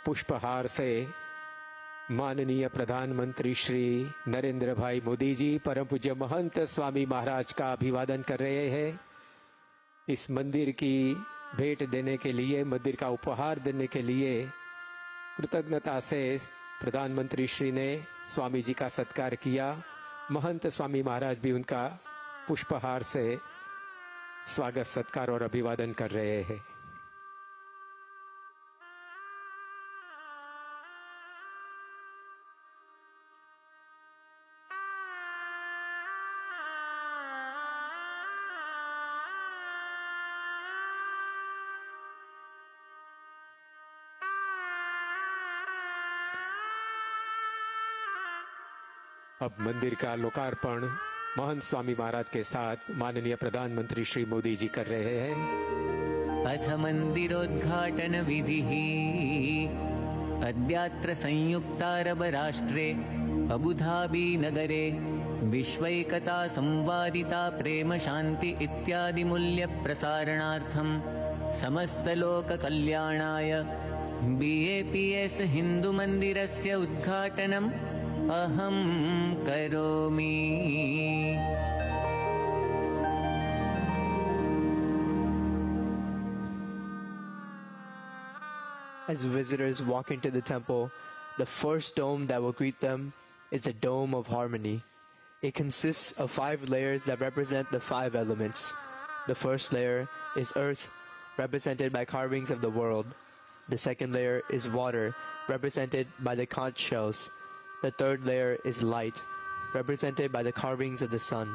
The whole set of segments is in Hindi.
पुष्पहार से माननीय प्रधानमंत्री श्री नरेंद्र भाई मोदी जी परम पूज्य महंत स्वामी महाराज का अभिवादन कर रहे हैं। इस मंदिर की भेंट देने के लिए, मंदिर का उपहार देने के लिए कृतज्ञता से प्रधानमंत्री श्री ने स्वामी जी का सत्कार किया। महंत स्वामी महाराज भी उनका पुष्पहार से स्वागत सत्कार और अभिवादन कर रहे हैं। अब मंदिर का लोकार्पण महंत स्वामी महाराज के साथ माननीय प्रधानमंत्री श्री मोदी जी कर रहे हैं। अथ मंदिरोद्घाटन विधिः अद्यात्र संयुक्तारब राष्ट्रे अबुधाबी नगरे विश्वैकता संवादिता प्रेम शांति इत्यादि मूल्य प्रसारणार्थम समस्त लोक कल्याणाय BAPS हिंदू मंदिरस्य उद्घाटनम् अहं करोमि। As visitors walk into the temple, the first dome that will greet them is the Dome of Harmony. It consists of 5 layers that represent the 5 elements. The first layer is earth, represented by carvings of the world. The second layer is water, represented by the conch shells. The third layer is light, represented by the carvings of the sun.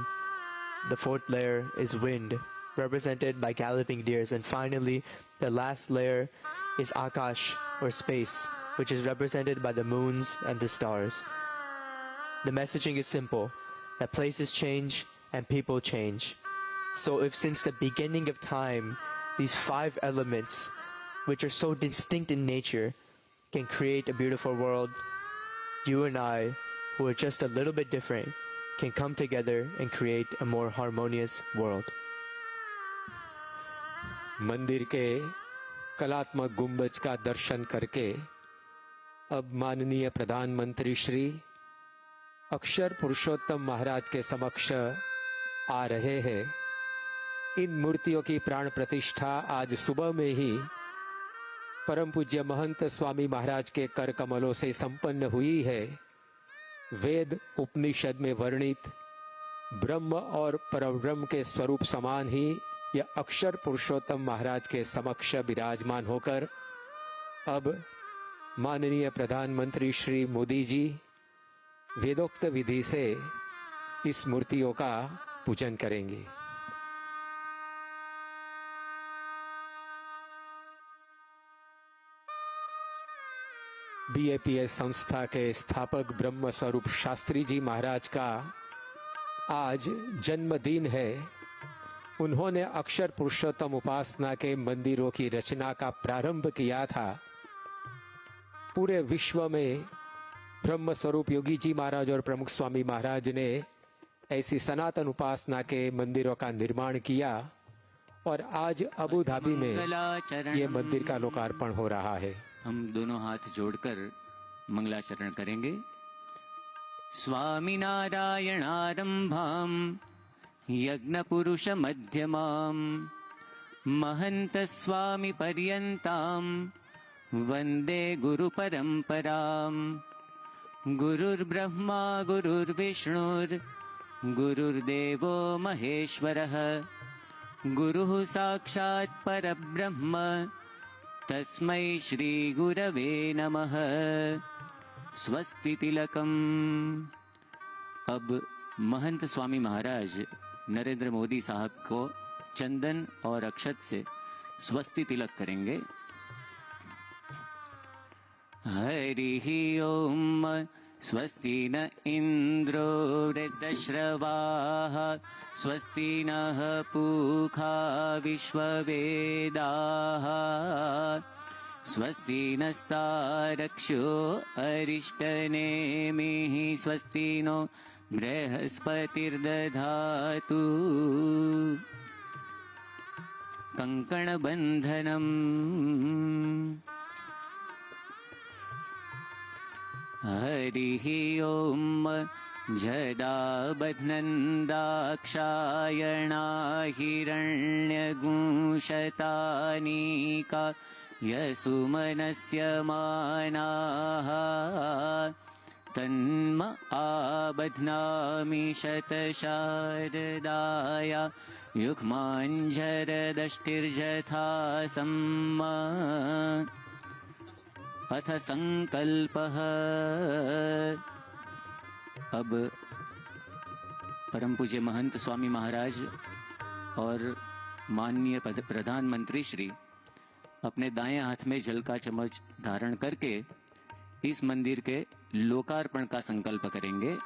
The fourth layer is wind, represented by galloping deers. And finally, the last layer is Akash, or space, which is represented by the moons and the stars. The messaging is simple, that places change and people change. So if since the beginning of time, these 5 elements, which are so distinct in nature, can create a beautiful world, you and I, who are just a little bit different, can come together and create a more harmonious world. मंदिर के कलात्मक गुंबज का दर्शन करके अब माननीय प्रधानमंत्री श्री अक्षर पुरुषोत्तम महाराज के समक्ष आ रहे हैं। इन मूर्तियों की प्राण प्रतिष्ठा आज सुबह में ही परम पूज्य महंत स्वामी महाराज के कर कमलों से संपन्न हुई है। वेद उपनिषद में वर्णित ब्रह्म और परब्रह्म के स्वरूप समान ही यह अक्षर पुरुषोत्तम महाराज के समक्ष विराजमान होकर अब माननीय प्रधानमंत्री श्री मोदी जी वेदोक्त विधि से इस मूर्तियों का पूजन करेंगे। BAPS संस्था के स्थापक ब्रह्म स्वरूप शास्त्री जी महाराज का आज जन्मदिन है। उन्होंने अक्षर पुरुषोत्तम उपासना के मंदिरों की रचना का प्रारंभ किया था। पूरे विश्व में ब्रह्म स्वरूप योगी जी महाराज और प्रमुख स्वामी महाराज ने ऐसी सनातन उपासना के मंदिरों का निर्माण किया और आज अबू धाबी में ये मंदिर का लोकार्पण हो रहा है। हम दोनों हाथ जोड़कर मंगलाचरण करेंगे। स्वामी नारायणारंभाम यज्ञ पुरुष मध्यमाम महंत स्वामी पर्यंताम वंदे गुरु परंपराम। गुरुर्ब्रह्मा गुरुर्विष्णुर गुरुर्देवो महेश्वरः गुरुः साक्षात् परब्रह्म तस्मै श्री गुरवे नमः। स्वस्ति तिलकम। अब महंत स्वामी महाराज नरेंद्र मोदी साहब को चंदन और अक्षत से स्वस्ति तिलक करेंगे। हरि ओम। स्वस्ति न इंद्रो वृद्धश्रवाः स्वस्ति नः पूषा विश्ववेदाः स्वस्ति नस्तारक्षो अरिष्टनेमिः स्वस्ति नो बृहस्पतिर्दधातु। कंकणबन्धनम्। हरिः ओम् जदा बध्नन्दाक्षायणा हिरण्यगुंशतानीका यसुमनस्य मानाः तन्म आबध्नामि शतशारदाया युग्माञ्जरदष्टिर्जथा सम्मा अथ संकल्पः। अब परम पूज्य महंत स्वामी महाराज और माननीय प्रधानमंत्री श्री अपने दाएं हाथ में जल का चम्मच धारण करके इस मंदिर के लोकार्पण का संकल्प करेंगे।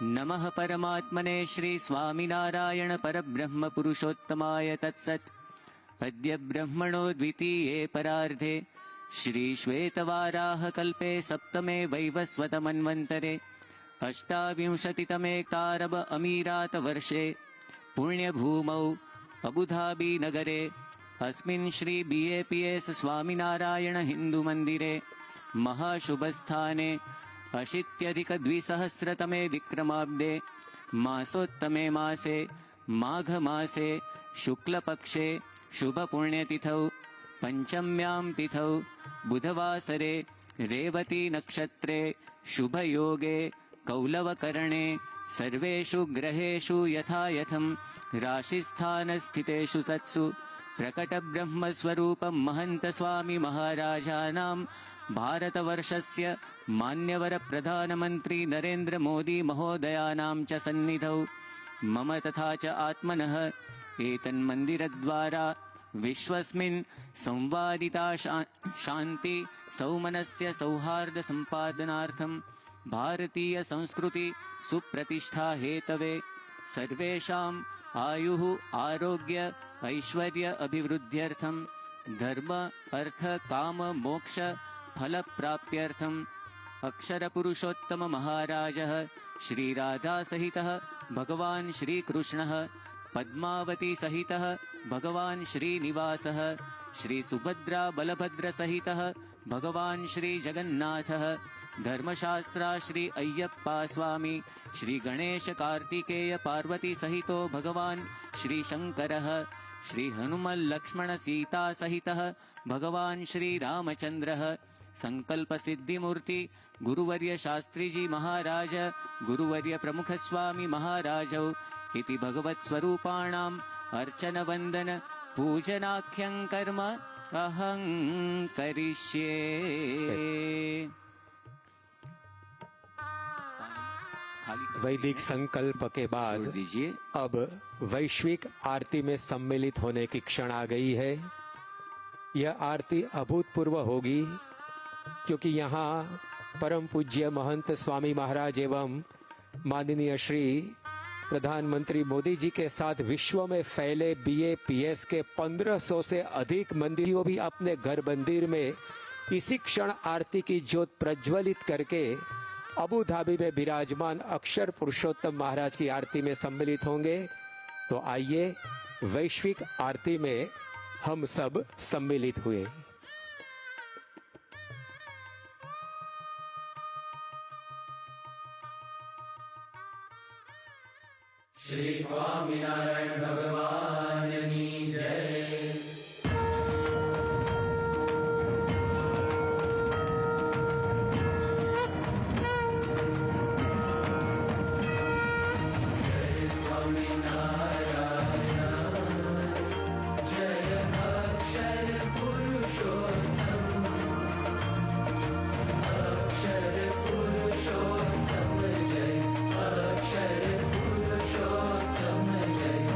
नमः परमात्मने श्री स्वामिनारायण परब्रह्म पुरुषोत्तमाय तत्सत्। अद्य ब्रह्मणो द्वितीये परार्धे श्री श्वेतवाराह कल्पे सप्तमे वैवस्वत मन्वन्तरे अष्टाविंशतितमे कारब अमीरात वर्षे पुण्यभूमौ अबुधाबी नगरे अस्मिन् श्री BAPS स्वामिनारायण हिंदू मंदिरे महाशुभस्थाने अशीत्यधिक-द्विसहस्रतमे विक्रमाब्दे मासोत्तमे मासे माघ मासे शुक्लपक्षे शुभ पुण्यतिथौ पंचम्यां तिथौ बुधवासरे रेवती नक्षत्रे शुभयोगे कौलवकरणे सर्वेषु ग्रहेषु यथायथं राशिस्थानस्थितेषु सत्सु प्रकटब्रह्मस्वरूपं महंत स्वामी महाराजानां भारतवर्षस्य मान्यवर प्रधानमन्त्री नरेन्द्र मोदी महोदयानां च सन्निधौ मम तथा च आत्मनः एतन्मन्दिरद्वारा विश्वस्मिन् संवादिता शान्ति सौमनस्य सौहार्द संपादनार्थं भारतीय संस्कृति सुप्रतिष्ठा हेतवे सर्वेषाम् आयुः आरोग्य ऐश्वर्य अभिवृद्ध्यर्थं धर्म अर्थ काम मोक्ष फल प्राप्त्यर्थं अक्षर पुरुषोत्तम महाराजः श्री राधा सहितः भगवान् श्री कृष्णः पद्मावती सहितः भगवान् श्रीनिवासः श्री सुभद्रा बलभद्र सहितः भगवान् श्री जगन्नाथः धर्मशास्त्रा श्री अय्यप्पा स्वामी श्री गणेश कार्तिकेय पार्वती सहितो भगवान् श्री शंकरः श्री हनुमल लक्ष्मण सीता सहितः भगवान् श्री रामचंद्रः संकल्प सिद्धि मूर्ति गुरुवर्य शास्त्री जी महाराज गुरुवर्य प्रमुख स्वामी महाराजौ इति भगवत् स्वरूपाणाम् अर्चन वंदन पूजनाख्यं कर्म अहं करिष्ये। वैदिक संकल्प के बाद दीजिए। अब वैश्विक आरती में सम्मिलित होने की क्षण आ गई है। यह आरती अभूतपूर्व होगी क्योंकि यहाँ परम पूज्य महंत स्वामी महाराज एवं माननीय श्री प्रधानमंत्री मोदी जी के साथ विश्व में फैले BAPS के 1500 से अधिक मंदिरों भी अपने घर मंदिर में इसी क्षण आरती की ज्योत प्रज्वलित करके अबू धाबी में विराजमान अक्षर पुरुषोत्तम महाराज की आरती में सम्मिलित होंगे। तो आइए वैश्विक आरती में हम सब सम्मिलित हुए। श्री स्वामीनारायण भगवान की जय। जय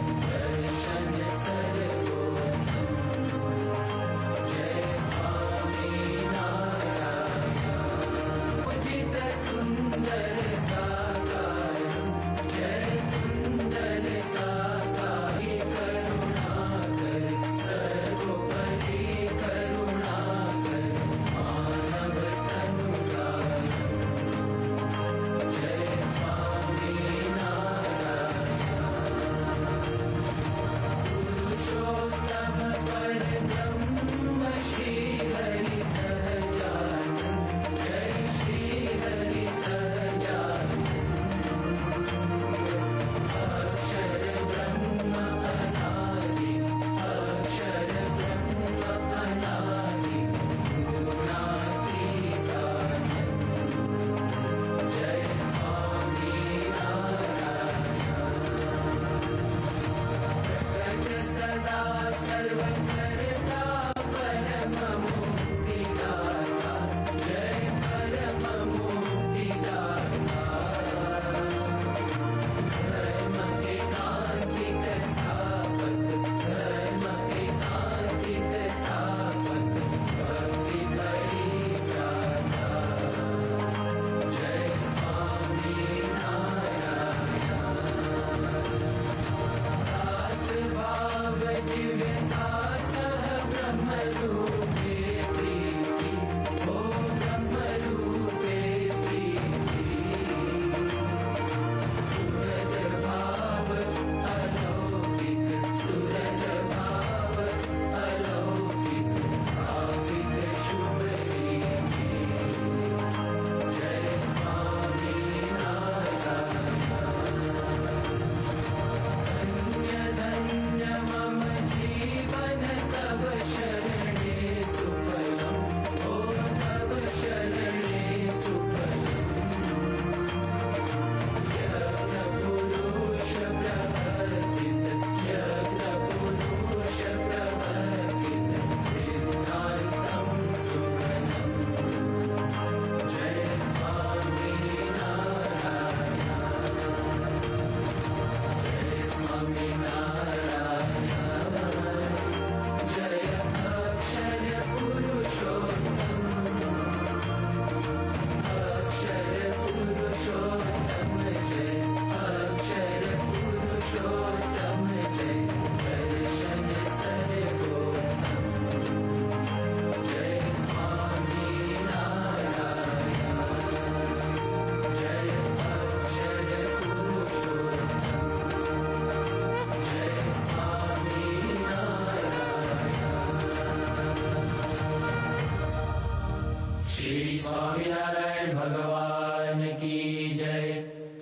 श्री स्वामीनारायण भगवान की जय।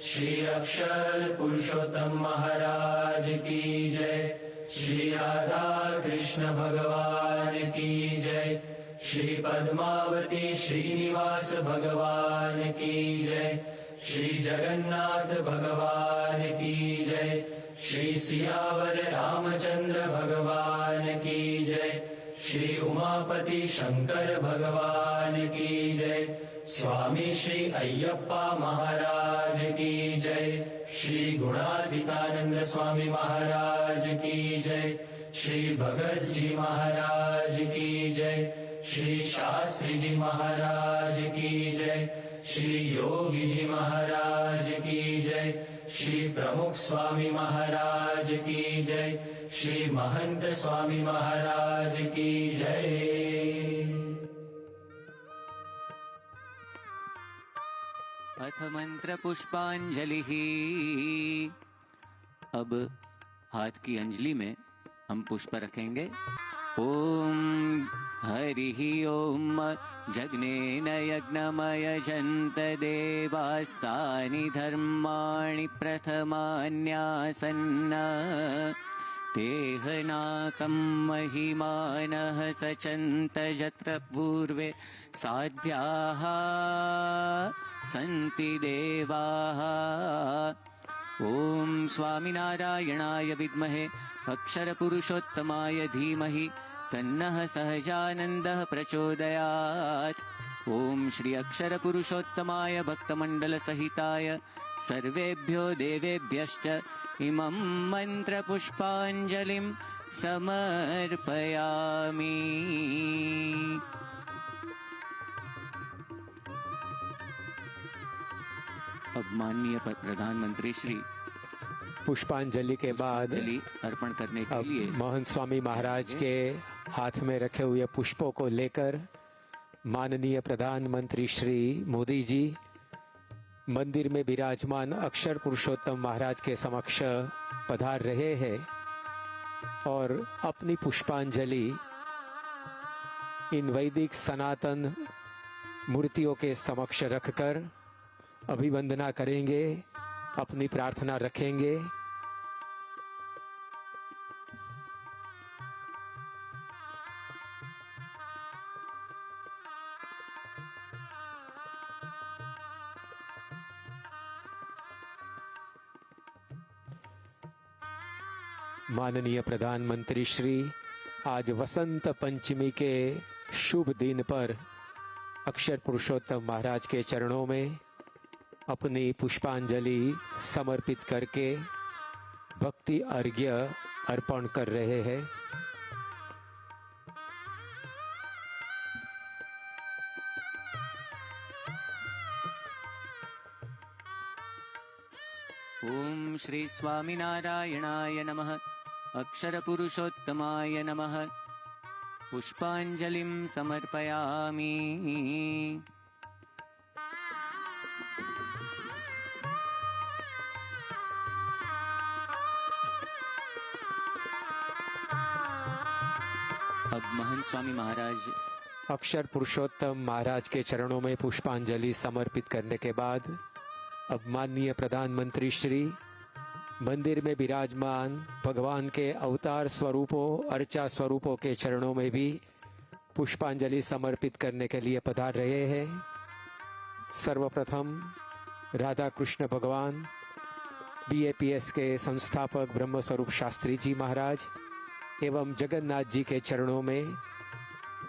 श्री अक्षर पुरुषोत्तम महाराज की जय। श्री राधा कृष्ण भगवान की जय। श्री पद्मावती श्रीनिवास भगवान की जय। श्री जगन्नाथ भगवान की जय। श्री सियावर रामचंद्र भगवान की जय। श्री उमापति शंकर भगवान की जय। स्वामी श्री अय्यप्पा महाराज की जय। श्री गुणातीतानंद स्वामी महाराज की जय। श्री भगत जी महाराज की जय। श्री शास्त्री जी महाराज की जय। श्री योगी जी महाराज की जय। श्री प्रमुख स्वामी महाराज की जय। श्री महंत स्वामी महाराज की जय। अथ मंत्र पुष्पांजलि। अब हाथ की अंजलि में हम पुष्प रखेंगे। ओम हरि ओम जग्नेन यज्ञमय जन्त देवास्तानि धर्माणि प्रथमान्यासन्न तेहनाकं महिमानः सचन्त यत्र पूर्वे साध्याः सन्ति देवाः। ओम स्वामिनारायणाय विद्महे अक्षरपुरुषोत्तमाय धीमहि तन्नः सहजानन्दः प्रचोदयात्। ओम श्री अक्षरपुरुषोत्तमाय भक्तमण्डलसहिताय सर्वेभ्यो देवेभ्यश्च इमं मन्त्रपुष्पाञ्जलिं समर्पयामि। अब माननीय प्रधानमंत्री श्री पुष्पांजलि के बाद अंजलि अर्पण करने के अब लिए मोहन स्वामी महाराज के हाथ में रखे हुए पुष्पों को लेकर माननीय प्रधानमंत्री श्री मोदी जी मंदिर में विराजमान अक्षर पुरुषोत्तम महाराज के समक्ष पधार रहे हैं और अपनी पुष्पांजलि इन वैदिक सनातन मूर्तियों के समक्ष रखकर अभिवंदना करेंगे, अपनी प्रार्थना रखेंगे। माननीय प्रधानमंत्री श्री आज वसंत पंचमी के शुभ दिन पर अक्षर पुरुषोत्तम महाराज के चरणों में अपनी पुष्पांजलि समर्पित करके भक्ति अर्घ्य अर्पण कर रहे हैं। ओम श्री स्वामिनारायणाय नमः अक्षरपुरुषोत्तमाय नमः पुष्पांजलिं समर्पयामि। अब महंत स्वामी महाराज अक्षर पुरुषोत्तम महाराज के चरणों में पुष्पांजलि समर्पित करने के बाद अब माननीय प्रधानमंत्री श्री मंदिर में विराजमान भगवान के अवतार स्वरूपों अर्चा स्वरूपों के चरणों में भी पुष्पांजलि समर्पित करने के लिए पधार रहे हैं। सर्वप्रथम राधा कृष्ण भगवान BAPS के संस्थापक ब्रह्म स्वरूप शास्त्री जी महाराज एवं जगन्नाथ जी के चरणों में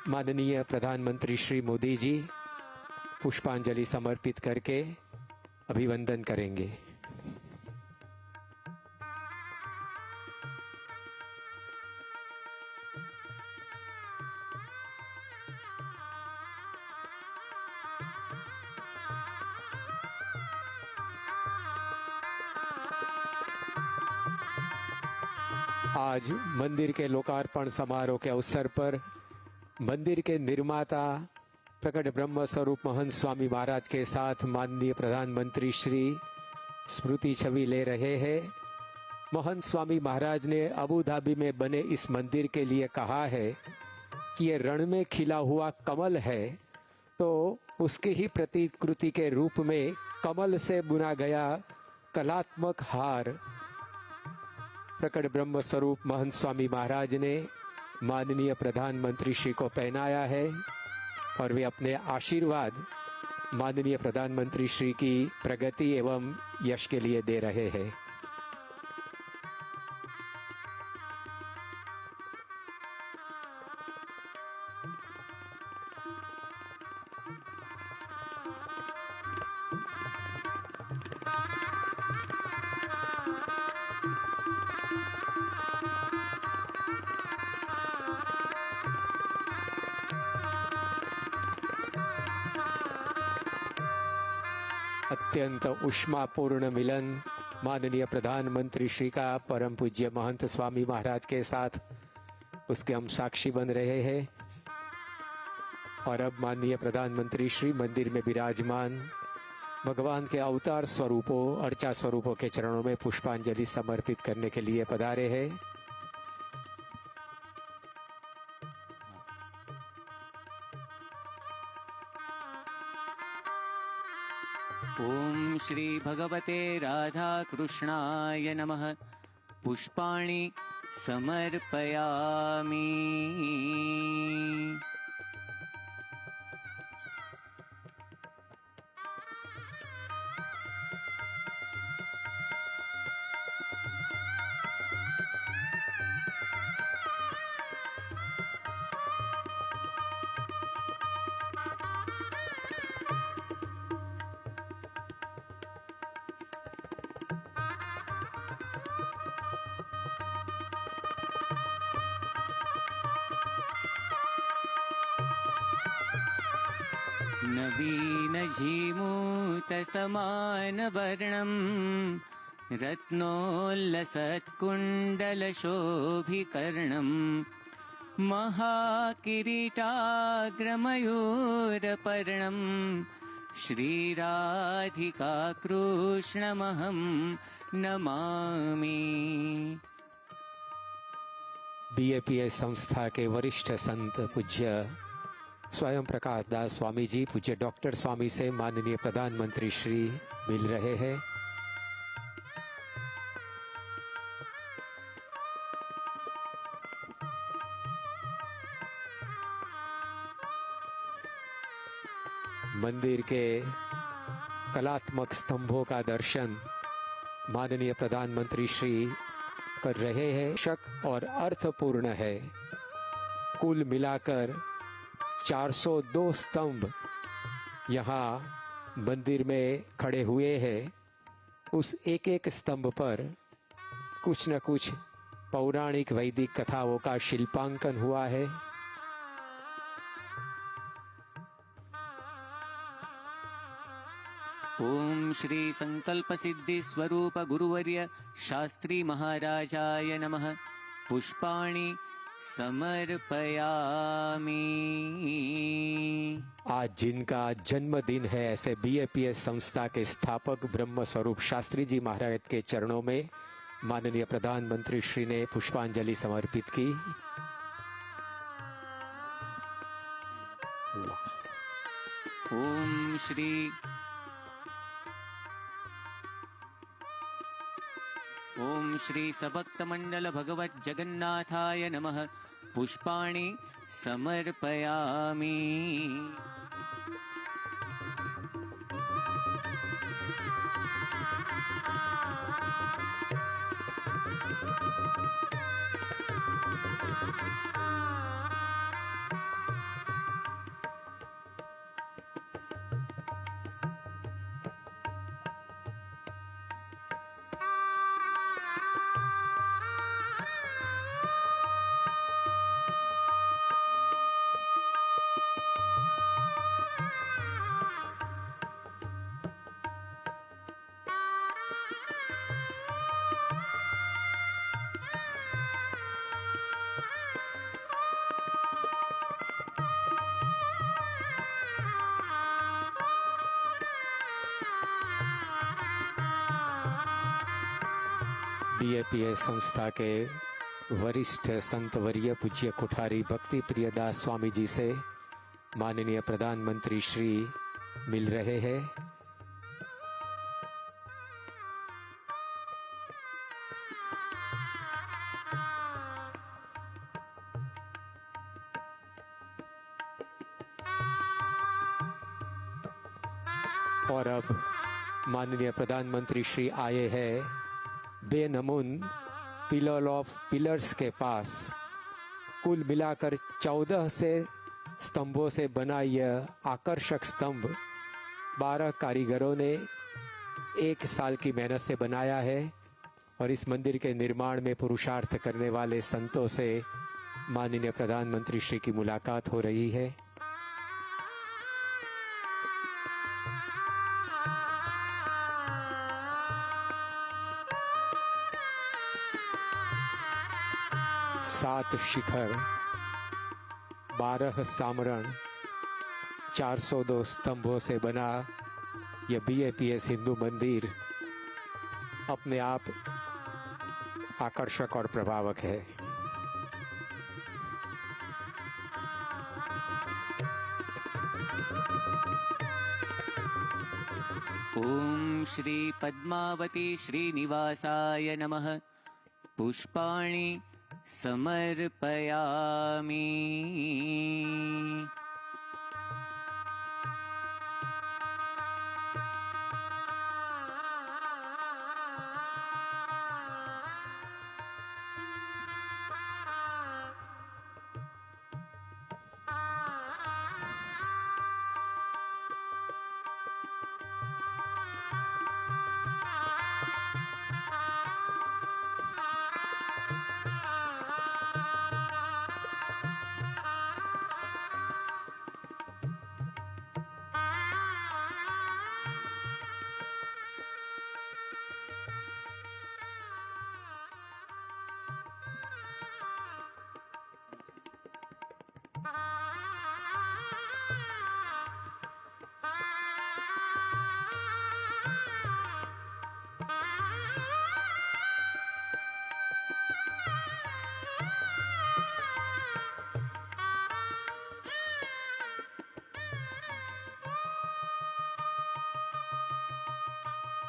माननीय प्रधानमंत्री श्री मोदी जी पुष्पांजलि समर्पित करके अभिवंदन करेंगे। आज मंदिर के लोकार्पण समारोह के अवसर पर मंदिर के निर्माता प्रकट ब्रह्म स्वरूप महंत स्वामी महाराज के साथ माननीय प्रधानमंत्री श्री स्मृति छवि ले रहे हैं। महंत स्वामी महाराज ने अबू धाबी में बने इस मंदिर के लिए कहा है कि ये रण में खिला हुआ कमल है, तो उसकी ही प्रतिकृति के रूप में कमल से बुना गया कलात्मक हार प्रकट ब्रह्म स्वरूप महंत स्वामी महाराज ने माननीय प्रधानमंत्री श्री को पहनाया है और वे अपने आशीर्वाद माननीय प्रधानमंत्री श्री की प्रगति एवं यश के लिए दे रहे हैं। अत्यंत उष्मापूर्ण मिलन माननीय प्रधानमंत्री श्री का परम पूज्य महंत स्वामी महाराज के साथ उसके हम साक्षी बन रहे हैं। और अब माननीय प्रधानमंत्री श्री मंदिर में विराजमान भगवान के अवतार स्वरूपों अर्चा स्वरूपों के चरणों में पुष्पांजलि समर्पित करने के लिए पधारे हैं। ओम श्री भगवते राधा कृष्णाय नमः। पुष्पाणि समर्पयामि। नवीन जीमूत समान वर्णम रत्नोल्लसत्कुंडल शोभिकर्णम महाकिरीटाग्रमयूरपर्णम श्रीराधिका कृष्णमहं नमामि। बीएपीएस संस्था के वरिष्ठ संत पूज्य स्वयं प्रकाश दास स्वामी जी पूज्य डॉक्टर स्वामी से माननीय प्रधानमंत्री श्री मिल रहे हैं। मंदिर के कलात्मक स्तंभों का दर्शन माननीय प्रधानमंत्री श्री कर रहे हैं। शक और अर्थपूर्ण है। कुल मिलाकर 402 स्तंभ यहाँ मंदिर में खड़े हुए हैं। उस एक एक स्तंभ पर कुछ न कुछ पौराणिक वैदिक कथाओं का शिल्पांकन हुआ है। ओम श्री संकल्प सिद्धि स्वरूप गुरुवर्य शास्त्री महाराजाय नमः। पुष्पाणि समर्पयामि। आज जिनका जन्मदिन है ऐसे बीएपीएस संस्था के स्थापक ब्रह्म स्वरूप शास्त्री जी महाराज के चरणों में माननीय प्रधानमंत्री श्री ने पुष्पांजलि समर्पित की। ओम श्री सबक्त मंडल भगवत जगन्नाथाय नमः। पुष्पाणि समर्पयामि। बीएपीएस संस्था के वरिष्ठ संत वर्य पूज्य कुठारी भक्ति प्रियदास स्वामी जी से माननीय प्रधानमंत्री श्री मिल रहे हैं। और अब माननीय प्रधानमंत्री श्री आए हैं बेनमून पिलर्स के पास। कुल मिलाकर 14 से स्तंभों से बना यह आकर्षक स्तंभ 12 कारीगरों ने 1 साल की मेहनत से बनाया है और इस मंदिर के निर्माण में पुरुषार्थ करने वाले संतों से माननीय प्रधानमंत्री श्री की मुलाकात हो रही है। सात शिखर, 12 सामरण, 402 स्तंभों से बना यह BAPS हिंदू मंदिर अपने आप आकर्षक और प्रभावक है। ओम श्री पद्मावती श्रीनिवासाय नमः। पुष्पाणि समर्पयामि।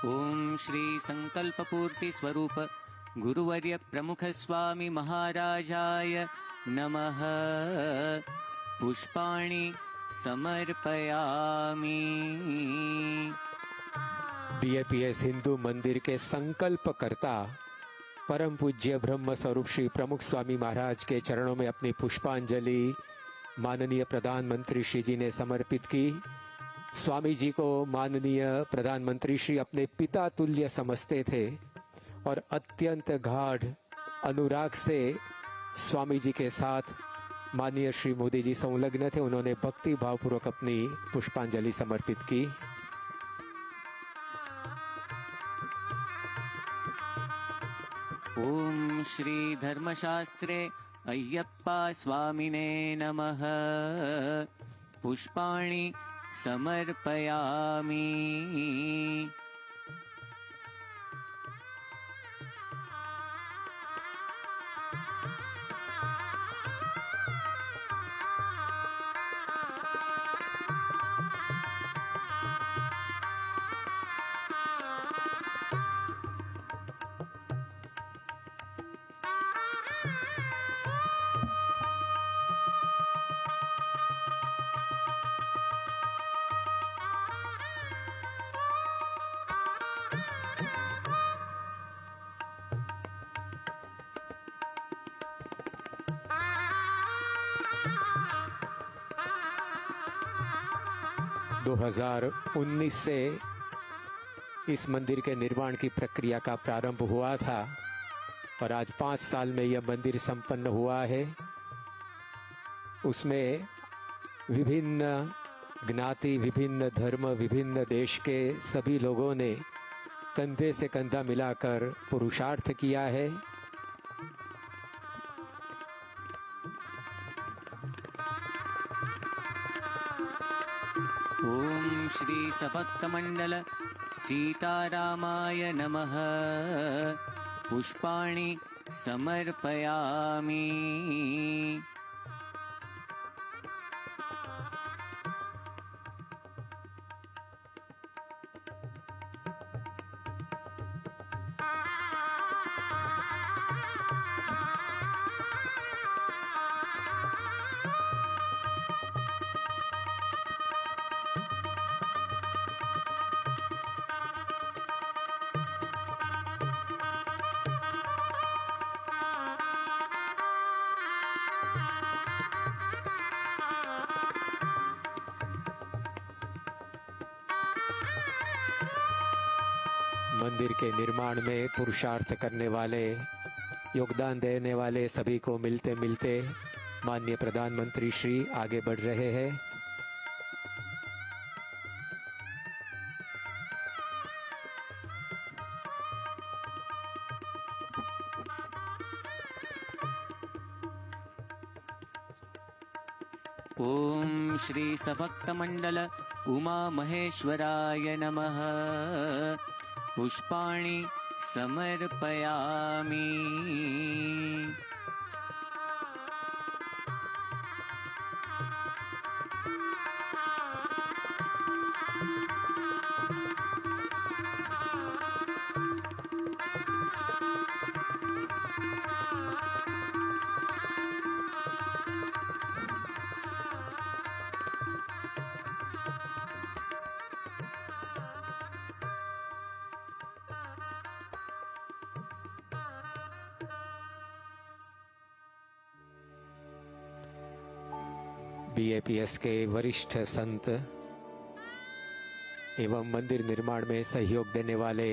ओम श्री संकल्प पूर्ति स्वरूप गुरुवर्य प्रमुख स्वामी महाराजाय नमः। पुष्पाणि समर्पयामि। BAPS हिंदू मंदिर के संकल्पकर्ता परम पूज्य ब्रह्म स्वरूप श्री प्रमुख स्वामी महाराज के चरणों में अपनी पुष्पांजलि माननीय प्रधानमंत्री श्री जी ने समर्पित की। स्वामी जी को माननीय प्रधानमंत्री श्री अपने पिता तुल्य समझते थे और अत्यंत गाढ़ अनुराग से स्वामी जी के साथ माननीय श्री मोदी जी संलग्न थे। उन्होंने भक्ति भावपूर्वक अपनी पुष्पांजलि समर्पित की। ओम श्री धर्मशास्त्रे अय्यप्पा स्वामिने नमः। पुष्पाणि समर्पयामि। दो 2019 से इस मंदिर के निर्माण की प्रक्रिया का प्रारंभ हुआ था और आज 5 साल में यह मंदिर संपन्न हुआ है। उसमें विभिन्न ज्ञाति, विभिन्न धर्म, विभिन्न देश के सभी लोगों ने कंधे से कंधा मिलाकर पुरुषार्थ किया है। ओम श्री सभक्त मंडल सीतारामाय नमः। पुष्पाणि समर्पयामि। मंदिर के निर्माण में पुरुषार्थ करने वाले, योगदान देने वाले सभी को मिलते मिलते माननीय प्रधानमंत्री श्री आगे बढ़ रहे हैं। ओम श्री सभक्तमंडल उमा महेश्वराय नमः। पुष्पाणि समर्पयामि। बीएपीएस के वरिष्ठ संत एवं मंदिर निर्माण में सहयोग देने वाले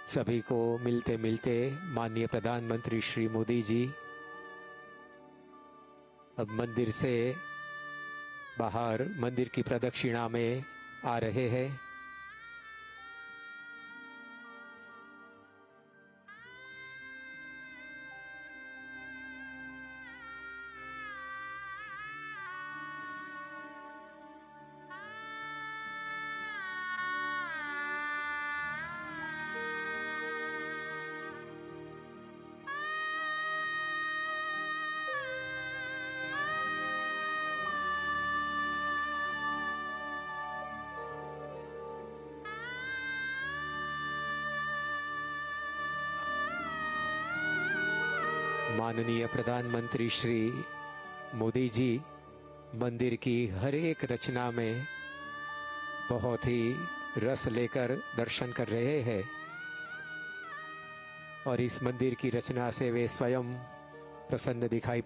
सभी को मिलते मिलते माननीय प्रधानमंत्री श्री मोदी जी अब मंदिर से बाहर मंदिर की प्रदक्षिणा में आ रहे हैं। माननीय प्रधानमंत्री श्री मोदी जी मंदिर की हर एक रचना में बहुत ही रस लेकर दर्शन कर रहे हैं और इस मंदिर की रचना से वे स्वयं प्रसन्न दिखाई।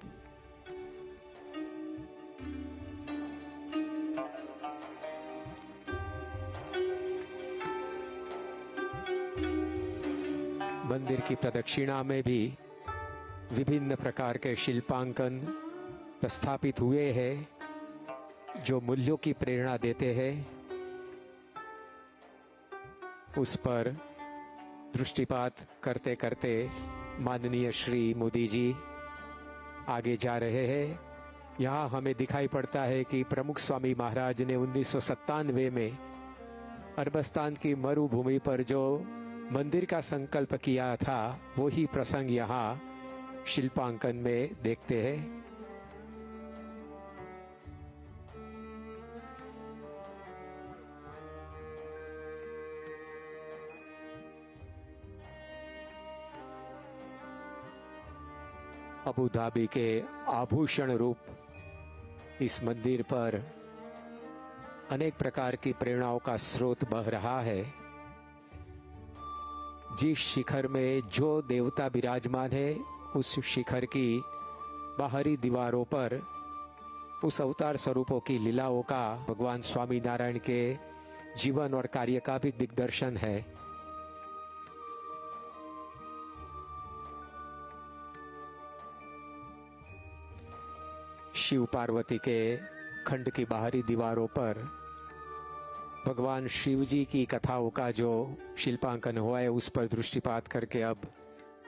मंदिर की प्रदक्षिणा में भी विभिन्न प्रकार के शिल्पांकन प्रस्थापित हुए हैं जो मूल्यों की प्रेरणा देते हैं। उस पर दृष्टिपात करते करते माननीय श्री मोदी जी आगे जा रहे हैं। यहाँ हमें दिखाई पड़ता है कि प्रमुख स्वामी महाराज ने 1997 में अरबस्तान की मरुभूमि पर जो मंदिर का संकल्प किया था वही प्रसंग यहाँ शिल्पांकन में देखते हैं। अबू धाबी के आभूषण रूप इस मंदिर पर अनेक प्रकार की प्रेरणाओं का स्रोत बह रहा है। जिस शिखर में जो देवता विराजमान है उस शिखर की बाहरी दीवारों पर उस अवतार स्वरूपों की लीलाओं का भगवान स्वामी नारायण के जीवन और कार्य का भी दिग्दर्शन है। शिव पार्वती के खंड की बाहरी दीवारों पर भगवान शिव जी की कथाओं का जो शिल्पांकन हुआ है उस पर दृष्टिपात करके अब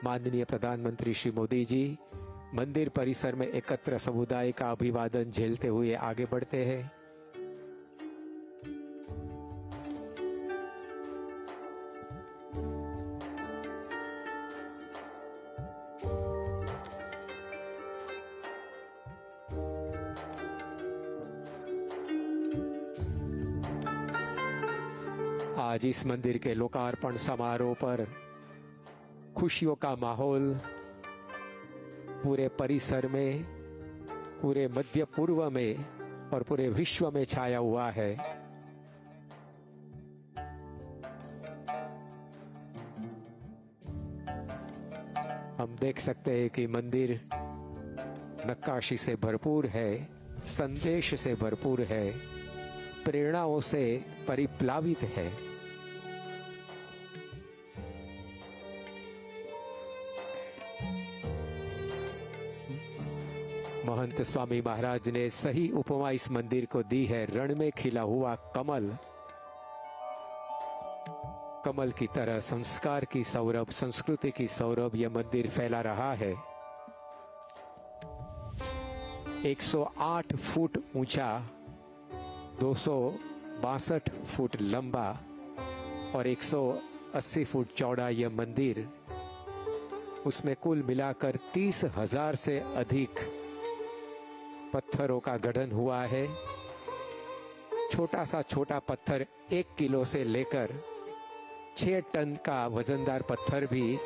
माननीय प्रधानमंत्री श्री मोदी जी मंदिर परिसर में एकत्र समुदाय का अभिवादन झेलते हुए आगे बढ़ते हैं। आज इस मंदिर के लोकार्पण समारोह पर खुशियों का माहौल पूरे परिसर में, पूरे मध्य पूर्व में और पूरे विश्व में छाया हुआ है। हम देख सकते हैं कि मंदिर नक्काशी से भरपूर है, संदेश से भरपूर है, प्रेरणाओं से परिप्लावित है। महंत स्वामी महाराज ने सही उपमा इस मंदिर को दी है। रण में खिला हुआ कमल, कमल की तरह संस्कार की सौरभ, संस्कृति की सौरभ यह मंदिर फैला रहा है। 108 फुट ऊंचा, 262 फुट लंबा और 180 फुट चौड़ा यह मंदिर, उसमें कुल मिलाकर 30,000 से अधिक पत्थरों का गठन हुआ है। छोटा सा छोटा पत्थर 1 किलो से लेकर 6 टन का वजनदार पत्थर भी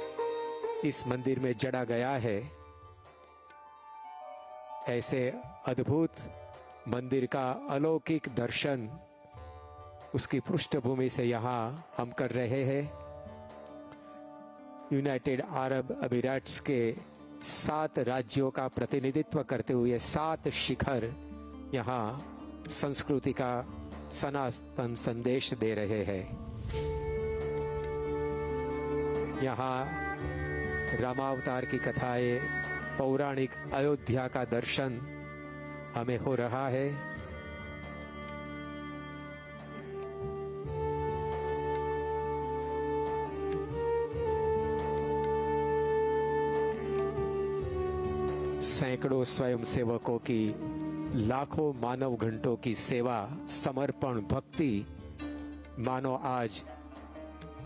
इस मंदिर में जड़ा गया है। ऐसे अद्भुत मंदिर का अलौकिक दर्शन उसकी पृष्ठभूमि से यहाँ हम कर रहे हैं। यूनाइटेड अरब अमीरात्स के 7 राज्यों का प्रतिनिधित्व करते हुए 7 शिखर यहाँ संस्कृति का सनातन संदेश दे रहे हैं। यहाँ रामावतार की कथाएं, पौराणिक अयोध्या का दर्शन हमें हो रहा है। सैकड़ों स्वयंसेवकों की, लाखों मानव घंटों की सेवा, समर्पण, भक्ति मानो आज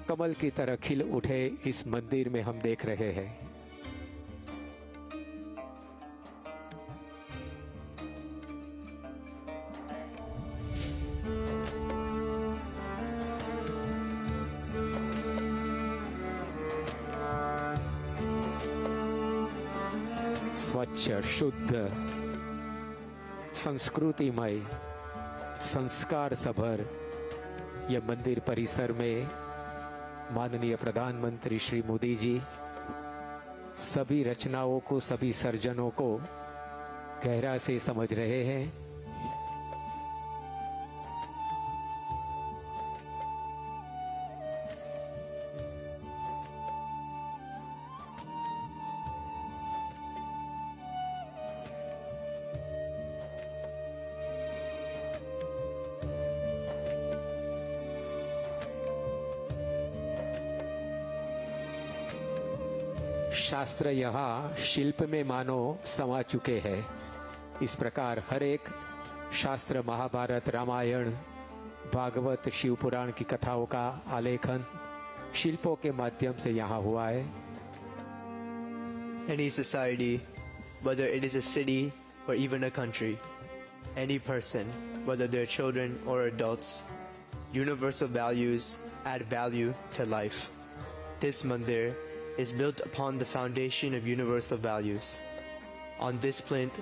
कमल की तरह खिल उठे इस मंदिर में हम देख रहे हैं। स्वच्छ, शुद्ध, संस्कृतिमय, संस्कार सभर यह मंदिर परिसर में माननीय प्रधानमंत्री श्री मोदी जी सभी रचनाओं को, सभी सर्जनों को गहरा से समझ रहे हैं। शास्त्र यहाँ शिल्प में मानो समा चुके हैं। इस प्रकार हर एक शास्त्र, महाभारत, रामायण, भागवत, शिव पुराण की कथाओं का आलेखन शिल्पों के माध्यम से यहाँ हुआ है। Any society, whether it is a city or even a country, any person, whether they're children or adults, universal values add value to life. This mandir is built upon the foundation of universal values. On this plinth,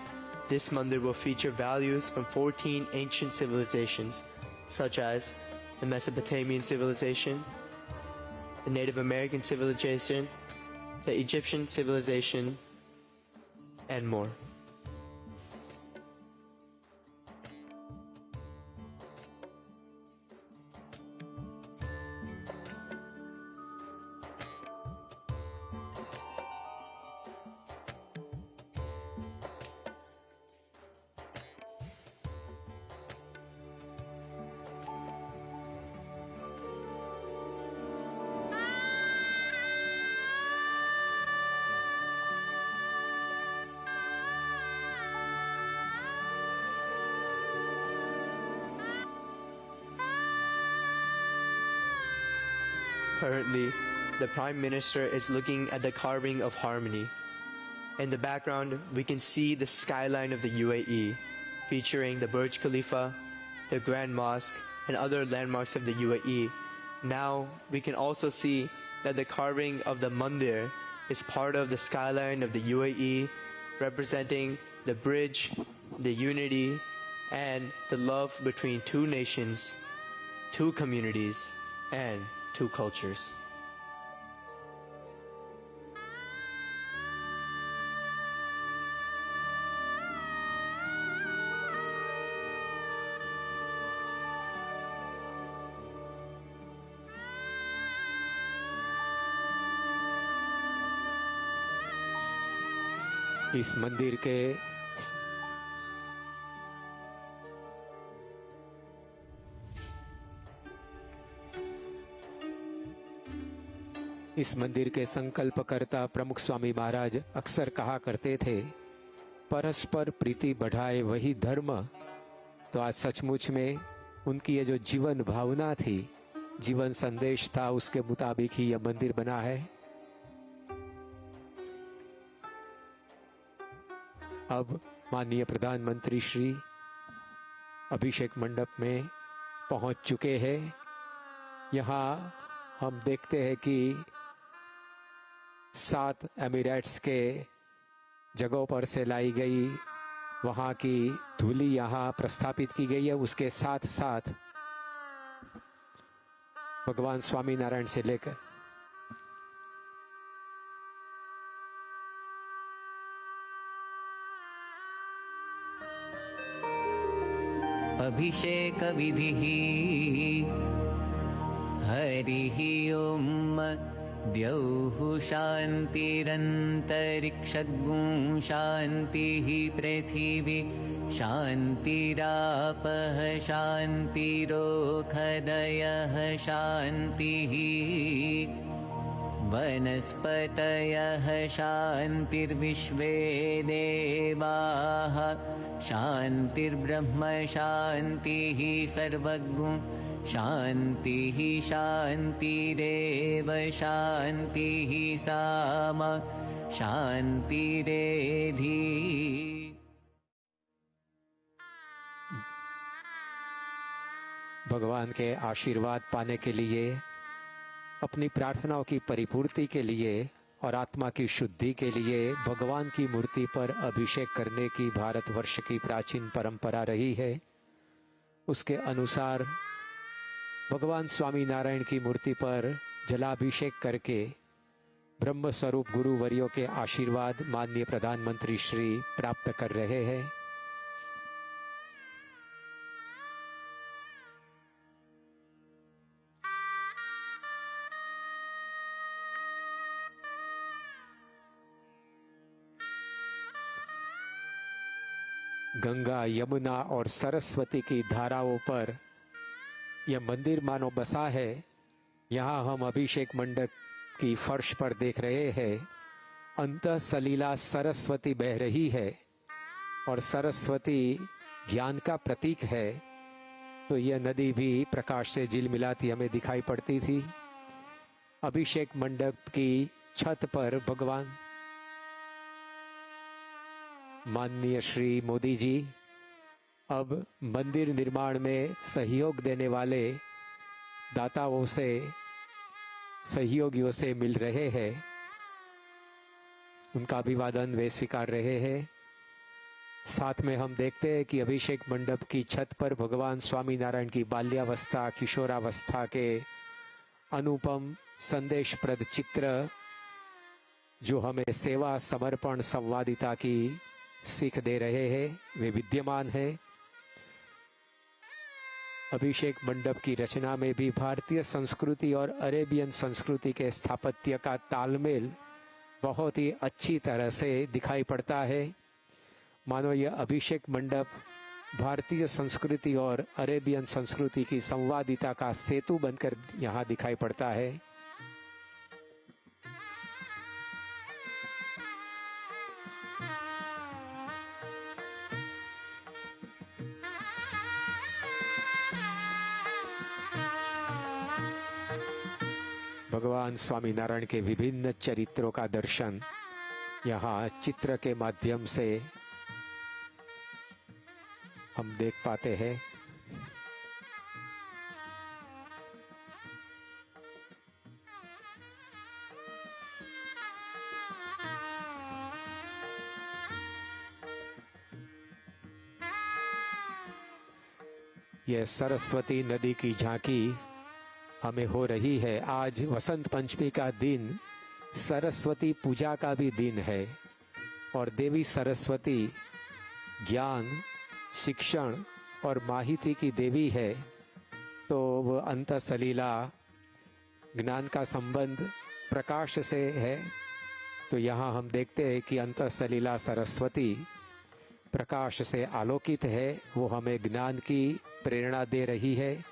this mandir will feature values from 14 ancient civilizations, such as the Mesopotamian civilization, the Native American civilization, the Egyptian civilization, and more. Currently, the Prime Minister is looking at the carving of harmony. In the background, we can see the skyline of the UAE, featuring the Burj Khalifa, the Grand Mosque, and other landmarks of the UAE. Now, we can also see that the carving of the mandir is part of the skyline of the UAE, representing the bridge, the unity, and the love between two nations, two communities, and two cultures. इस मंदिर के इस मंदिर के संकल्पकर्ता प्रमुख स्वामी महाराज अक्सर कहा करते थे, परस्पर प्रीति बढ़ाए वही धर्म। तो आज सचमुच में उनकी ये जो जीवन भावना थी, जीवन संदेश था, उसके मुताबिक ही यह मंदिर बना है। अब माननीय प्रधानमंत्री श्री अभिषेक मंडप में पहुंच चुके हैं। यहाँ हम देखते हैं कि 7 एमिरेट्स के जगहों पर से लाई गई वहां की धूली यहाँ प्रस्थापित की गई है। उसके साथ साथ भगवान स्वामीनारायण से लेकर अभिषेक विधिः हरिः ओम् द्यौः शान्तिरन्तरिक्षगुं शान्तिः पृथिवी शान्तिरापः शान्तिरोषधयः शान्तिः वनस्पतयः शान्तिर्विश्वे देवाः शान्तिर्ब्रह्म शान्तिः सर्वगुं शान्तिः शान्तिरेव शान्तिः सामा शान्तिरेधि। भगवान के आशीर्वाद पाने के लिए, अपनी प्रार्थनाओं की परिपूर्ति के लिए और आत्मा की शुद्धि के लिए भगवान की मूर्ति पर अभिषेक करने की भारतवर्ष की प्राचीन परंपरा रही है। उसके अनुसार भगवान स्वामी नारायण की मूर्ति पर जलाभिषेक करके ब्रह्म स्वरूप गुरुवर्यों के आशीर्वाद माननीय प्रधानमंत्री श्री प्राप्त कर रहे हैं। गंगा, यमुना और सरस्वती की धाराओं पर यह मंदिर मानो बसा है। यहाँ हम अभिषेक मंडप की फर्श पर देख रहे हैं, अंतः सलीला सरस्वती बह रही है और सरस्वती ज्ञान का प्रतीक है। तो यह नदी भी प्रकाश से झिलमिलाती हमें दिखाई पड़ती थी। अभिषेक मंडप की छत पर भगवान माननीय श्री मोदी जी अब मंदिर निर्माण में सहयोग देने वाले दाताओं से, सहयोगियों से मिल रहे हैं। उनका अभिवादन वे स्वीकार रहे हैं। साथ में हम देखते हैं कि अभिषेक मंडप की छत पर भगवान स्वामीनारायण की बाल्यावस्था, किशोरावस्था के अनुपम संदेशप्रद चित्र, जो हमें सेवा, समर्पण, संवादिता की सीख दे रहे हैं, वे विद्यमान है। अभिषेक मंडप की रचना में भी भारतीय संस्कृति और अरेबियन संस्कृति के स्थापत्य का तालमेल बहुत ही अच्छी तरह से दिखाई पड़ता है। मानो यह अभिषेक मंडप भारतीय संस्कृति और अरेबियन संस्कृति की संवादिता का सेतु बनकर यहाँ दिखाई पड़ता है। भगवान स्वामीनारायण के विभिन्न चरित्रों का दर्शन यहाँ चित्र के माध्यम से हम देख पाते हैं। यह सरस्वती नदी की झांकी हमें हो रही है। आज वसंत पंचमी का दिन सरस्वती पूजा का भी दिन है और देवी सरस्वती ज्ञान, शिक्षण और माहिती की देवी है। तो वह अंत सलीला ज्ञान का संबंध प्रकाश से है। तो यहाँ हम देखते हैं कि अंत सलीला सरस्वती प्रकाश से आलोकित है। वो हमें ज्ञान की प्रेरणा दे रही है।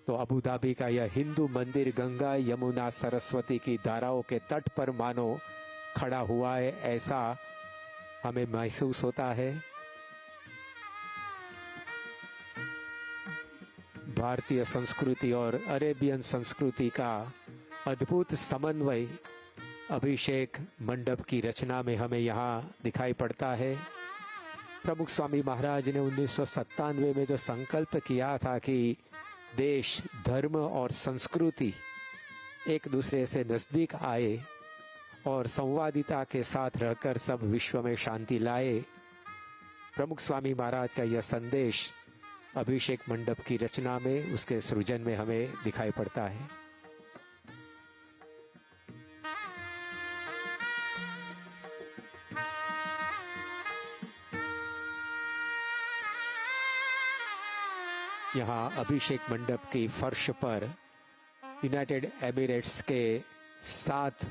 तो अबू धाबी का यह हिंदू मंदिर गंगा यमुना सरस्वती की धाराओं के तट पर मानो खड़ा हुआ है, ऐसा हमें महसूस होता है। भारतीय संस्कृति और अरेबियन संस्कृति का अद्भुत समन्वय अभिषेक मंडप की रचना में हमें यहाँ दिखाई पड़ता है। प्रमुख स्वामी महाराज ने 1997 में जो संकल्प किया था कि देश, धर्म और संस्कृति एक दूसरे से नजदीक आए और संवादिता के साथ रहकर सब विश्व में शांति लाए, प्रमुख स्वामी महाराज का यह संदेश अभिषेक मंडप की रचना में, उसके सृजन में हमें दिखाई पड़ता है। यहाँ अभिषेक मंडप की फर्श पर यूनाइटेड एमिरेट्स के साथ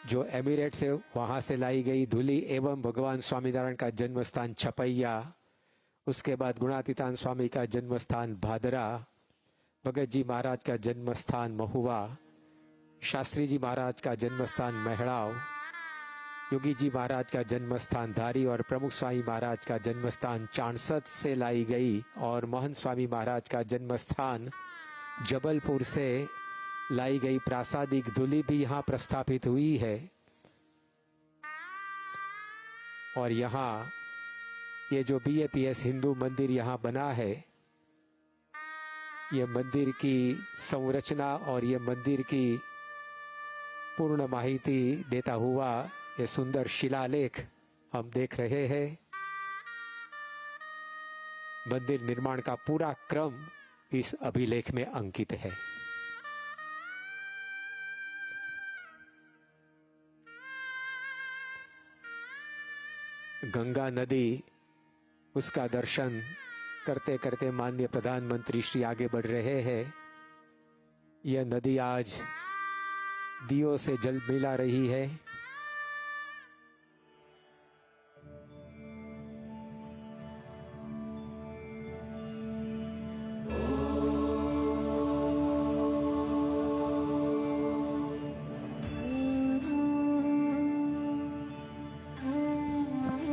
जो एमिरेट्स है वहाँ से लाई गई धूली एवं भगवान स्वामीनारायण का जन्म स्थान छपैया, उसके बाद गुणातीतान स्वामी का जन्म स्थान भादरा, भगत जी महाराज का जन्म स्थान महुआ, शास्त्री जी महाराज का जन्म स्थान महड़ाव, योगी जी महाराज का जन्म स्थान धारी और प्रमुख स्वामी महाराज का जन्म स्थान चाणसद से लाई गई और महंत स्वामी महाराज का जन्म स्थान जबलपुर से लाई गई प्रासादिक धूली भी यहाँ प्रस्थापित हुई है। और यहाँ ये जो BAPS हिंदू मंदिर यहाँ बना है, ये मंदिर की संरचना और ये मंदिर की पूर्ण माहिती देता हुआ ये सुंदर शिलालेख हम देख रहे हैं। मंदिर निर्माण का पूरा क्रम इस अभिलेख में अंकित है। गंगा नदी, उसका दर्शन करते करते माननीय प्रधानमंत्री श्री आगे बढ़ रहे हैं। यह नदी आज दियों से जल मिला रही है।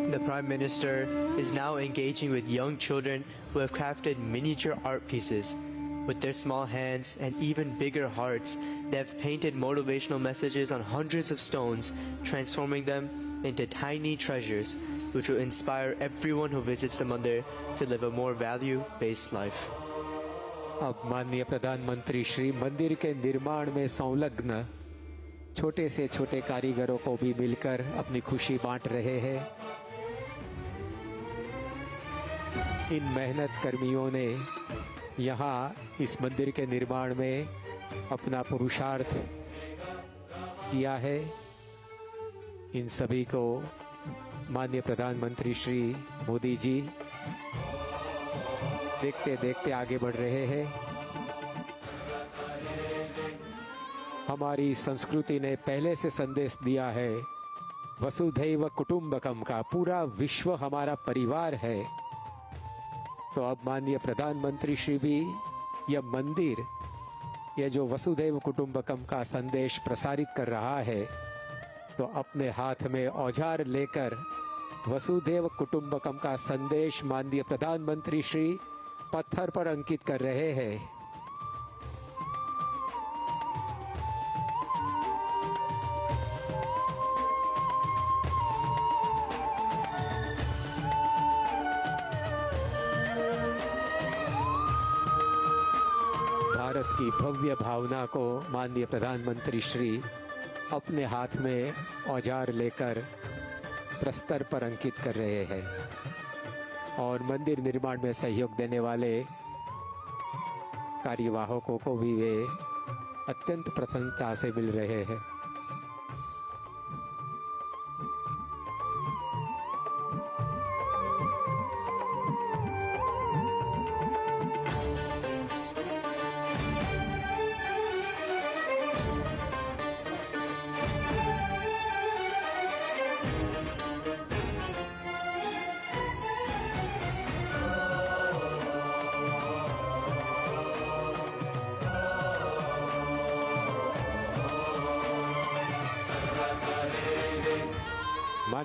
The Prime Minister is now engaging with young children who have crafted miniature art pieces. With their small hands and even bigger hearts, they have painted motivational messages on hundreds of stones, transforming them into tiny treasures which will inspire everyone who visits the mandir to live a more value-based life. अब माननीय प्रधानमंत्री श्री मंदिर के निर्माण में संलग्न छोटे से छोटे कारीगरों को भी मिलकर अपनी खुशी बांट रहे हैं। इन मेहनत कर्मियों ने यहाँ इस मंदिर के निर्माण में अपना पुरुषार्थ किया है। इन सभी को माननीय प्रधानमंत्री श्री मोदी जी देखते देखते आगे बढ़ रहे हैं। हमारी संस्कृति ने पहले से संदेश दिया है, वसुधैव कुटुंबकम का, पूरा विश्व हमारा परिवार है। तो अब माननीय प्रधानमंत्री श्री भी यह मंदिर, यह जो वसुधैव कुटुंबकम का संदेश प्रसारित कर रहा है, तो अपने हाथ में औजार लेकर वसुधैव कुटुंबकम का संदेश माननीय प्रधानमंत्री श्री पत्थर पर अंकित कर रहे हैं। भारत की भव्य भावना को माननीय प्रधानमंत्री श्री अपने हाथ में औजार लेकर प्रस्तर पर अंकित कर रहे हैं और मंदिर निर्माण में सहयोग देने वाले कार्यवाहकों को भी वे अत्यंत प्रसन्नता से मिल रहे हैं।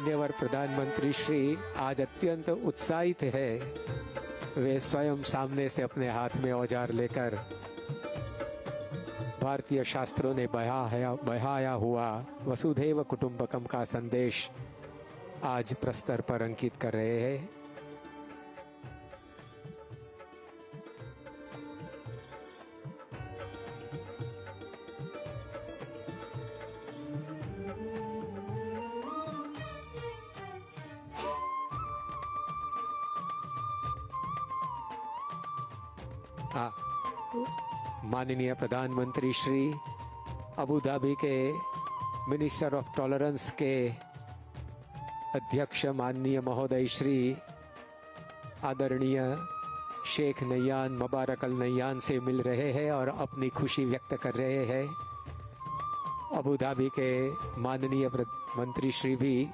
मान्यवर प्रधानमंत्री श्री आज अत्यंत उत्साहित है। वे स्वयं सामने से अपने हाथ में औजार लेकर भारतीय शास्त्रों ने बहाया हुआ वसुधैव कुटुंबकम का संदेश आज प्रस्तर पर अंकित कर रहे हैं। माननीय प्रधानमंत्री श्री अबू धाबी के मिनिस्टर ऑफ टॉलरेंस के अध्यक्ष माननीय महोदय श्री आदरणीय शेख नैयान मुबारक अल नैयान से मिल रहे हैं और अपनी खुशी व्यक्त कर रहे हैं। अबू धाबी के माननीय मंत्री श्री भी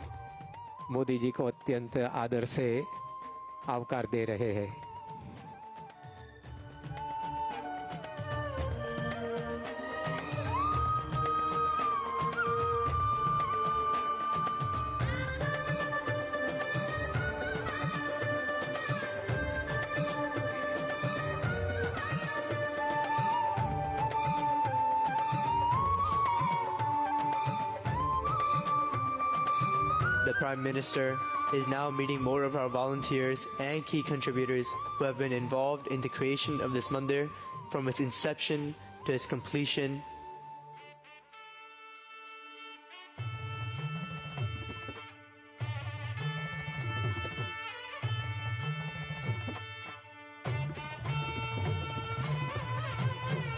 मोदी जी को अत्यंत आदर से आवकार दे रहे हैं। The Prime Minister is now meeting more of our volunteers and key contributors who have been involved in the creation of this mandir from its inception to its completion.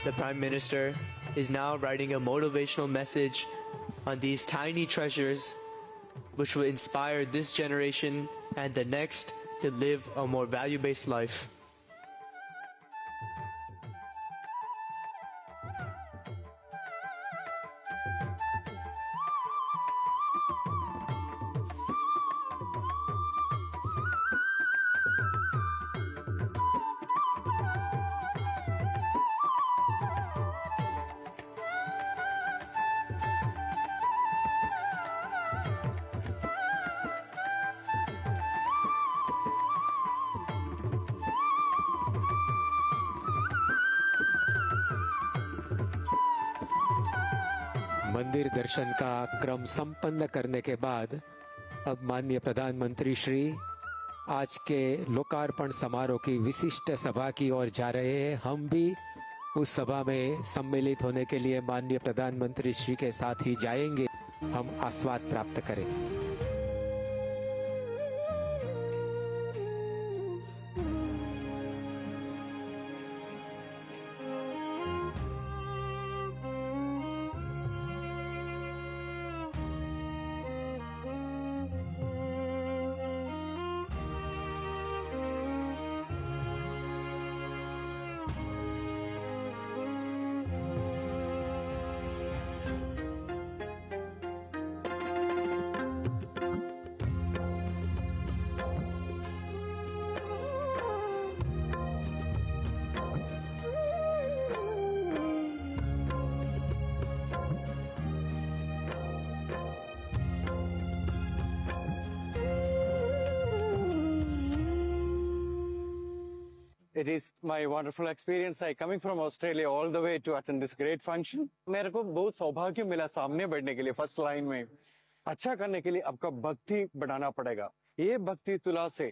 The Prime Minister is now writing a motivational message on these tiny treasures which will inspire this generation and the next to live a more value-based life. मंदिर दर्शन का क्रम संपन्न करने के बाद अब माननीय प्रधानमंत्री श्री आज के लोकार्पण समारोह की विशिष्ट सभा की ओर जा रहे हैं। हम भी उस सभा में सम्मिलित होने के लिए माननीय प्रधानमंत्री श्री के साथ ही जाएंगे। हम आस्वाद प्राप्त करें। It is my wonderful experience. I coming from Australia all the way to attend this great function. मेरे को बहुत सौभाग्य मिला सामने बैठने के लिए फर्स्ट लाइन में। अच्छा करने के लिए आपका भक्ति बढ़ाना पड़ेगा। ये भक्ति तुला से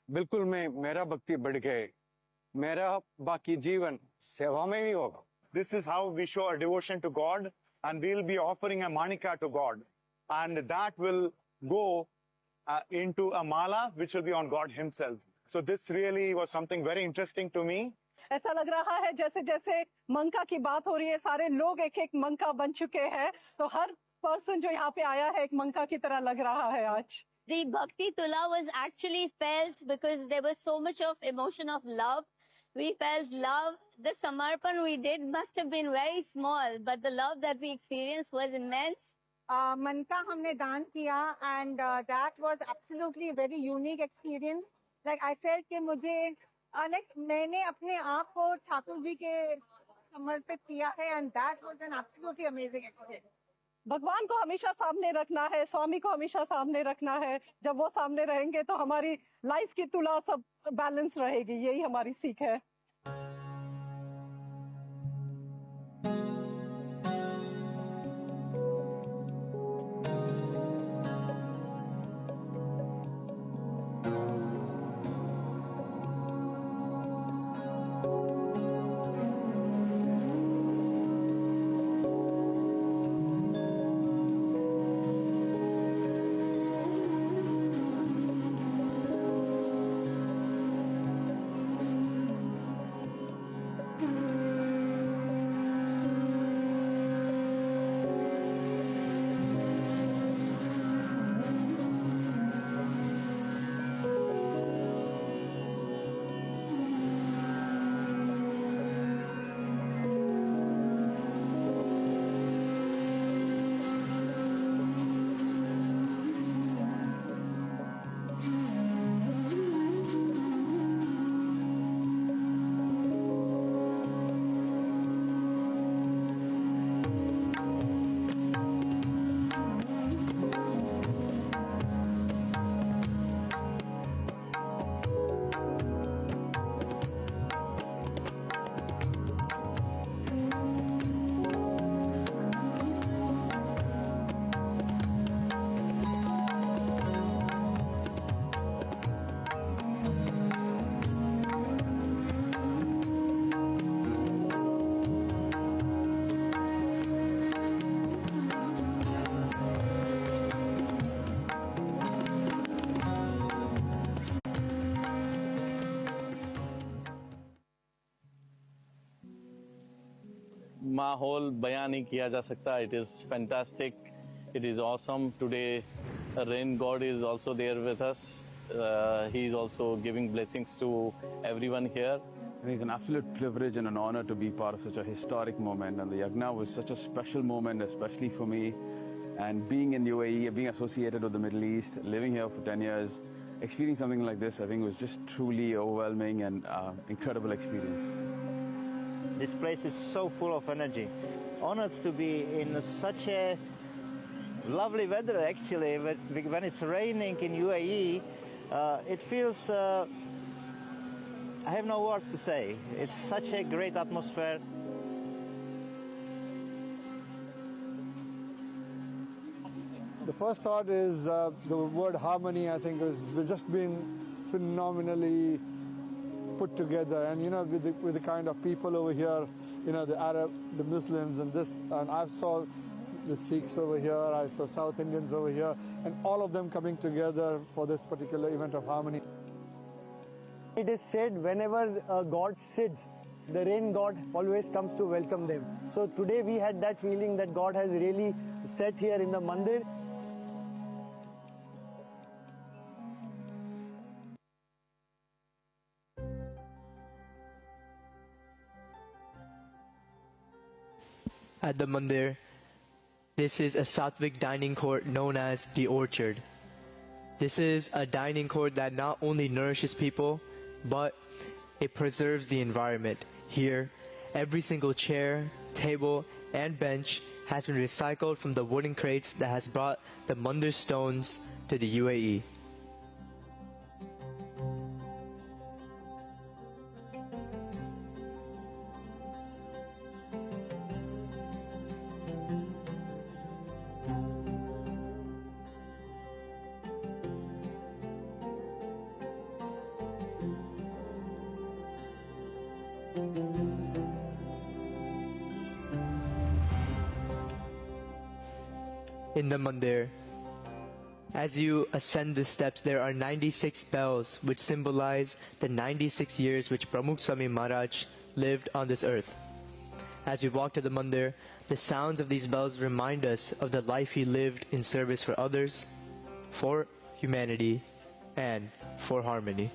बिल्कुल मेरा भक्ति बढ़ गए। मेरा बाकी जीवन सेवा में ही होगा। This is how we show our devotion to God, and we'll be offering a manika to God, and that will go into a mala which will be on God Himself. So this really was something very interesting to me. ऐसा लग रहा है जैसे जैसे मंका की बात हो रही है, सारे लोग एक एक मंका बन चुके हैं, तो हर पर्सन जो यहाँ पे आया है एक मंका की तरह लग रहा है आज। The Bhakti Tula was actually felt because there was so much of emotion of love. We felt love. The Samarpan we did must have been very small, but the love that we experienced was immense. मन का हमने दान किया and that was absolutely a very unique experience. Like I felt कि मुझे मैंने अपने आप को ठाकुर जी के समर्पित किया है and that was an absolutely amazing experience. भगवान को हमेशा सामने रखना है, स्वामी को हमेशा सामने रखना है। जब वो सामने रहेंगे तो हमारी लाइफ की तुला सब बैलेंस रहेगी। यही हमारी सीख है। माहौल बयान नहीं किया जा सकता. It is fantastic. It is awesome. Today, Rain God is also there with us. He is also giving blessings to everyone here. And it's an absolute privilege and an honor to be part of such a historic moment. And the Yagna was such a special moment, especially for me. And being in UAE, being associated with the Middle East, living here for 10 years, experiencing something like this, I think was just truly overwhelming and incredible experience. This place is so full of energy. Honored to be in such a lovely weather actually. When it's raining in UAE, it feels, I have no words to say. It's such a great atmosphere. The first thought is the word harmony, I think, has just been phenomenally put together. And, you know, with the kind of people over here, you know, the Arab, the Muslims, and I saw the Sikhs over here, I saw South Indians over here, and all of them coming together for this particular event of harmony. It is said whenever God sits, the rain God always comes to welcome them. So today we had that feeling that God has really sat here in the mandir. At the mandir, this is a Sattvic dining court known as the Orchard. This is a dining court that not only nourishes people, but it preserves the environment. Here, every single chair, table, and bench has been recycled from the wooden crates that has brought the mandir stones to the UAE. In the mandir, as you ascend the steps, there are 96 bells which symbolize the 96 years which Pramukh Swami Maharaj lived on this earth. As we walk to the mandir, the sounds of these bells remind us of the life he lived in service for others, for humanity, and for harmony.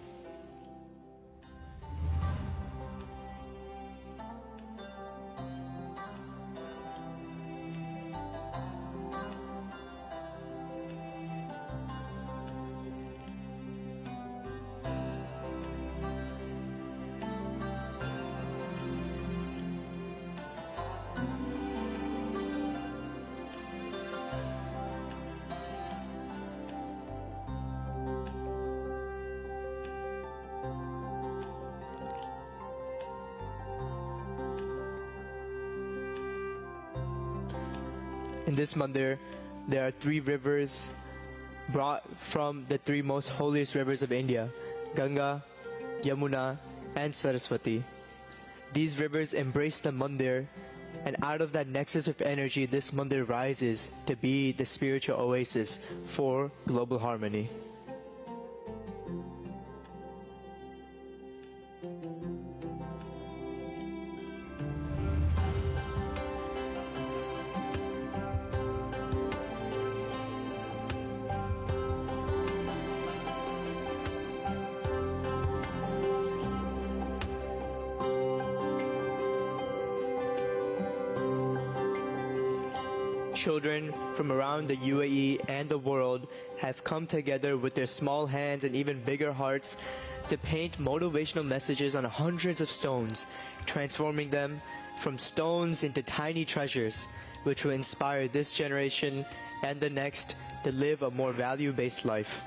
In this mandir, there are 3 rivers brought from the 3 most holiest rivers of India, Ganga, Yamuna, and Saraswati. These rivers embrace the mandir, and out of that nexus of energy, this mandir rises to be the spiritual oasis for global harmony. Children from around the UAE and the world have come together with their small hands and even bigger hearts to paint motivational messages on hundreds of stones, transforming them from stones into tiny treasures, which will inspire this generation and the next to live a more value-based life.